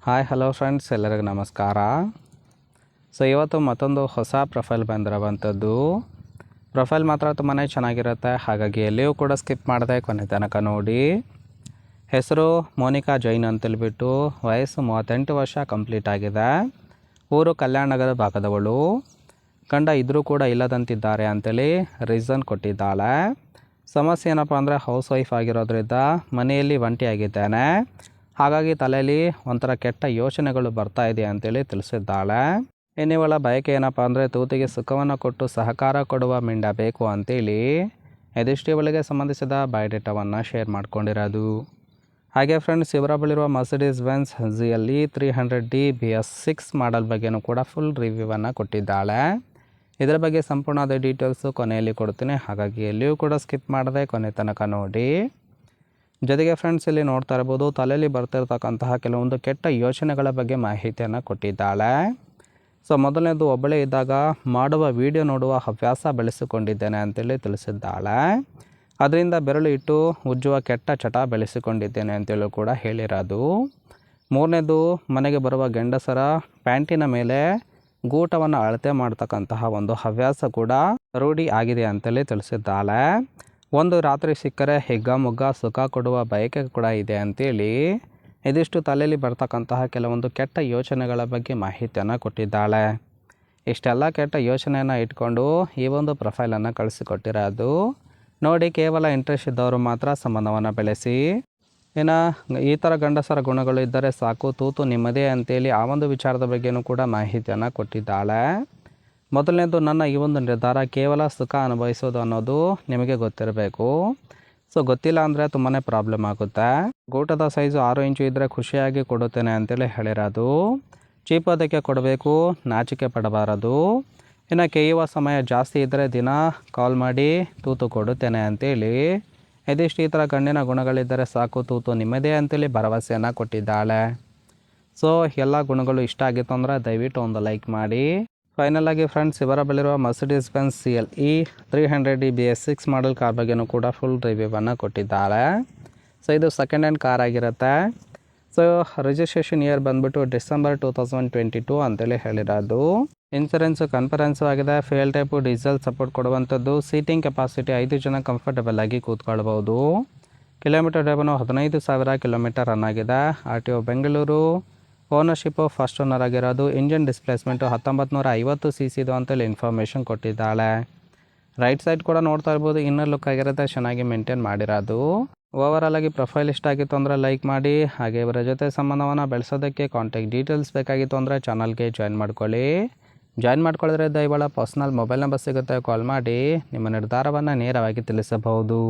Hi hello friends, ಎಲ್ಲರಿಗೂ ನಮಸ್ಕಾರ. So ಇವತ್ತು ಮತ್ತೊಂದು ಹೊಸ ಪ್ರೊಫೈಲ್ ಬಂದಿರುವಂಥದ್ದು. ಪ್ರೊಫೈಲ್ ಮಾತ್ರ ತುಂಬಾ ಚೆನ್ನಾಗಿರುತ್ತೆ, ಹಾಗಾಗಿ ಎಲ್ಲಿಯೂ ಕೂಡ ಸ್ಕಿಪ್ ಮಾಡದೆ ಕೊನೆ ತನಕ ನೋಡಿ. ಹೆಸರು ಮೋನಿಕಾ ಜೈನ್ ಅಂತೇಳ್ಬಿಟ್ಟು, ವಯಸ್ಸು 38 ವರ್ಷ ಕಂಪ್ಲೀಟ್ ಆಗಿದೆ. ಊರು ಕಲ್ಯಾಣ ನಗರ ಭಾಗದವಳು. ಗಂಡ ಇದ್ದರೂ ಕೂಡ ಇಲ್ಲದಂತಿದ್ದಾರೆ ಅಂತೇಳಿ ರೀಸನ್ ಕೊಟ್ಟಿದ್ದಾಳೆ. ಸಮಸ್ಯೆ ಏನಪ್ಪ ಅಂದರೆ ಹೌಸ್ ವೈಫ್ ಆಗಿರೋದ್ರಿಂದ ಮನೆಯಲ್ಲಿ ಒಂಟಿಯಾಗಿದ್ದೇನೆ, ಹಾಗಾಗಿ ತಲೆಯಲ್ಲಿ ಒಂಥರ ಕೆಟ್ಟ ಯೋಚನೆಗಳು ಬರ್ತಾ ಇದೆ ಅಂತೇಳಿ ತಿಳಿಸಿದ್ದಾಳೆ. ಇನ್ನಿವಳ ಬಯಕೆ ಏನಪ್ಪ ಅಂದರೆ ತೂತಿಗೆ ಸುಖವನ್ನು ಕೊಟ್ಟು ಸಹಕಾರ ಕೊಡುವ ಮಿಂಡ ಬೇಕು ಅಂತೇಳಿ ಇದಿಷ್ಟು ಇವಳಿಗೆ ಸಂಬಂಧಿಸಿದ ಬಯೋಡೇಟಾವನ್ನು ಶೇರ್ ಮಾಡ್ಕೊಂಡಿರೋದು. ಹಾಗೆ ಫ್ರೆಂಡ್ಸ್, ಇವರ ಬಳಿರುವ Mercedes Benz GLE 300D BS6 model ಬಗ್ಗೆನೂ ಕೂಡ ಫುಲ್ ರಿವ್ಯೂವನ್ನು ಕೊಟ್ಟಿದ್ದಾಳೆ. ಇದರ ಬಗ್ಗೆ ಸಂಪೂರ್ಣವಾದ ಡೀಟೇಲ್ಸು ಕೊನೆಯಲ್ಲಿ ಕೊಡ್ತೀನಿ, ಹಾಗಾಗಿ ಎಲ್ಲಿಯೂ ಕೂಡ ಸ್ಕಿಪ್ ಮಾಡದೆ ಕೊನೆ ತನಕ ನೋಡಿ. ಜೊತೆಗೆ ಫ್ರೆಂಡ್ಸ್, ಇಲ್ಲಿ ನೋಡ್ತಾ ಇರ್ಬೋದು ತಲೆಯಲ್ಲಿ ಬರ್ತಿರ್ತಕ್ಕಂತಹ ಕೆಲವೊಂದು ಕೆಟ್ಟ ಯೋಚನೆಗಳ ಬಗ್ಗೆ ಮಾಹಿತಿಯನ್ನು ಕೊಟ್ಟಿದ್ದಾಳೆ. ಸೊ ಮೊದಲನೇದು, ಒಬ್ಬಳೇ ಇದ್ದಾಗ ಮಾಡುವ ವಿಡಿಯೋ ನೋಡುವ ಹವ್ಯಾಸ ಬೆಳೆಸಿಕೊಂಡಿದ್ದೇನೆ ಅಂತೇಳಿ ತಿಳಿಸಿದ್ದಾಳೆ. ಅದರಿಂದ ಬೆರಳು ಇಟ್ಟು ಉಜ್ಜುವ ಕೆಟ್ಟ ಚಟ ಬೆಳೆಸಿಕೊಂಡಿದ್ದೇನೆ ಅಂತೇಳಿ ಕೂಡ ಹೇಳಿರೋದು. ಮೂರನೇದು, ಮನೆಗೆ ಬರುವ ಗಂಡಸರ ಪ್ಯಾಂಟಿನ ಮೇಲೆ ಗೂಟವನ್ನು ಅಳತೆ ಮಾಡ್ತಕ್ಕಂತಹ ಒಂದು ಹವ್ಯಾಸ ಕೂಡ ರೂಢಿ ಆಗಿದೆ ಅಂತೇಳಿ ತಿಳಿಸಿದ್ದಾಳೆ. ಒಂದು ರಾತ್ರಿ ಸಿಕ್ಕರೆ ಹಿಗ್ಗಾಮುಗ್ಗ ಸುಖ ಕೊಡುವ ಬಯಕೆ ಕೂಡ ಇದೆ ಅಂತೇಳಿ ಇದಿಷ್ಟು ತಲೆಯಲ್ಲಿ ಬರ್ತಕ್ಕಂತಹ ಕೆಲವೊಂದು ಕೆಟ್ಟ ಯೋಚನೆಗಳ ಬಗ್ಗೆ ಮಾಹಿತಿಯನ್ನು ಕೊಟ್ಟಿದ್ದಾಳೆ. ಇಷ್ಟೆಲ್ಲ ಕೆಟ್ಟ ಯೋಚನೆಯನ್ನು ಇಟ್ಕೊಂಡು ಈ ಒಂದು ಪ್ರೊಫೈಲನ್ನು ಕಳಿಸಿಕೊಟ್ಟಿರೋದು. ನೋಡಿ, ಕೇವಲ ಇಂಟ್ರೆಸ್ಟ್ ಇದ್ದವರು ಮಾತ್ರ ಸಂಬಂಧವನ್ನು ಬೆಳೆಸಿ. ಇನ್ನು ಈ ಥರ ಗಂಡಸರ ಗುಣಗಳು ಇದ್ದರೆ ಸಾಕು, ತೂತು ನಿಮ್ಮದೇ ಅಂತೇಳಿ ಆ ಒಂದು ವಿಚಾರದ ಬಗ್ಗೆಯೂ ಕೂಡ ಮಾಹಿತಿಯನ್ನು ಕೊಟ್ಟಿದ್ದಾಳೆ. ಮೊದಲನೇದು, ನನ್ನ ಈ ಒಂದು ನಿರ್ಧಾರ ಕೇವಲ ಸುಖ ಅನುಭವಿಸೋದು ಅನ್ನೋದು ನಿಮಗೆ ಗೊತ್ತಿರಬೇಕು. ಸೊ ಗೊತ್ತಿಲ್ಲ ಅಂದರೆ ತುಂಬಾ ಪ್ರಾಬ್ಲಮ್ ಆಗುತ್ತೆ. ಗೂಟದ ಸೈಜು 6 ಇಂಚು ಇದ್ದರೆ ಖುಷಿಯಾಗಿ ಕೊಡುತ್ತೇನೆ ಅಂತೇಳಿ ಹೇಳಿರೋದು. ಚೀಪೋದಕ್ಕೆ ಕೊಡಬೇಕು, ನಾಚಿಕೆ ಪಡಬಾರದು. ಇನ್ನು ಕೇಯುವ ಸಮಯ ಜಾಸ್ತಿ ಇದ್ದರೆ ದಿನ ಕಾಲ್ ಮಾಡಿ ತೂತು ಕೊಡುತ್ತೇನೆ ಅಂತೇಳಿ ಇದಿಷ್ಟು ಈ ಥರ ಗಂಡಿನ ಗುಣಗಳಿದ್ದರೆ ಸಾಕು, ತೂತು ನಿಮ್ಮದೇ ಅಂತೇಳಿ ಭರವಸೆಯನ್ನು ಕೊಟ್ಟಿದ್ದಾಳೆ. ಸೊ ಎಲ್ಲ ಗುಣಗಳು ಇಷ್ಟ ಆಗಿತ್ತು ಅಂದರೆ ದಯವಿಟ್ಟು ಒಂದು ಲೈಕ್ ಮಾಡಿ. ಫೈನಲ್ ಆಗಿ ಫ್ರೆಂಡ್ಸ್, ಇವರ ಬಳಿರುವ Mercedes Benz CLE 300D BS6 model car ಬಗ್ಗೆನೂ ಕೂಡ ಫುಲ್ ರಿವ್ಯೂವನ್ನು ಕೊಟ್ಟಿದ್ದಾಳೆ. ಸೊ ಇದು ಸೆಕೆಂಡ್ ಹ್ಯಾಂಡ್ ಕಾರ್ ಆಗಿರುತ್ತೆ. ಸೊ ರಿಜಿಸ್ಟ್ರೇಷನ್ ಇಯರ್ ಬಂದ್ಬಿಟ್ಟು ಡಿಸೆಂಬರ್ 2022 ಅಂತೇಳಿ ಹೇಳಿರೋದು. ಇನ್ಸೂರೆನ್ಸು ಕನ್ಫರೆನ್ಸು ಆಗಿದೆ. ಫೇಲ್ ಟೈಪು ಡೀಸೆಲ್ ಸಪೋರ್ಟ್ ಕೊಡುವಂಥದ್ದು. ಸೀಟಿಂಗ್ ಕೆಪಾಸಿಟಿ 5 ಜನ ಕಂಫರ್ಟಬಲ್ ಆಗಿ ಕೂತ್ಕೊಳ್ಬೋದು. ಕಿಲೋಮೀಟರ್ ಡ್ರೈವನು 15,000 ಕಿಲೋಮೀಟರ್ ರನ್ ಆಗಿದೆ. RTO Bengaluru. Ownership first owner ಆಗಿರೋದು. ಇಂಜಿನ್ ಡಿಸ್ಪ್ಲೇಸ್ಮೆಂಟು 1950 cc ಅಂತೇಳಿ ಇನ್ಫಾರ್ಮೇಷನ್ ಕೊಟ್ಟಿದ್ದಾಳೆ. ರೈಟ್ ಸೈಡ್ ಕೂಡ ನೋಡ್ತಾ ಇರ್ಬೋದು, ಇನ್ನರ್ ಲುಕ್ ಆಗಿರುತ್ತೆ, ಚೆನ್ನಾಗಿ ಮೇಂಟೈನ್ ಮಾಡಿರೋದು. ಓವರಾಲ್ ಆಗಿ ಪ್ರೊಫೈಲ್ ಇಷ್ಟ ಆಗಿತ್ತು ಅಂದರೆ ಲೈಕ್ ಮಾಡಿ. ಹಾಗೆ ಇವರ ಜೊತೆ ಸಂಬಂಧವನ್ನು ಬೆಳೆಸೋದಕ್ಕೆ ಕಾಂಟ್ಯಾಕ್ಟ್ ಡೀಟೇಲ್ಸ್ ಬೇಕಾಗಿತ್ತು ಅಂದರೆ ಚಾನಲ್ಗೆ ಜಾಯಿನ್ ಮಾಡ್ಕೊಳ್ಳಿ. ಜಾಯಿನ್ ಮಾಡ್ಕೊಳ್ಳೋದ್ರಿಂದ ಇವಳ ಪರ್ಸ್ನಲ್ ಮೊಬೈಲ್ ನಂಬರ್ ಸಿಗುತ್ತೆ, ಕಾಲ್ ಮಾಡಿ ನಿಮ್ಮ ನಿರ್ಧಾರವನ್ನು ನೇರವಾಗಿ ತಿಳಿಸಬಹುದು.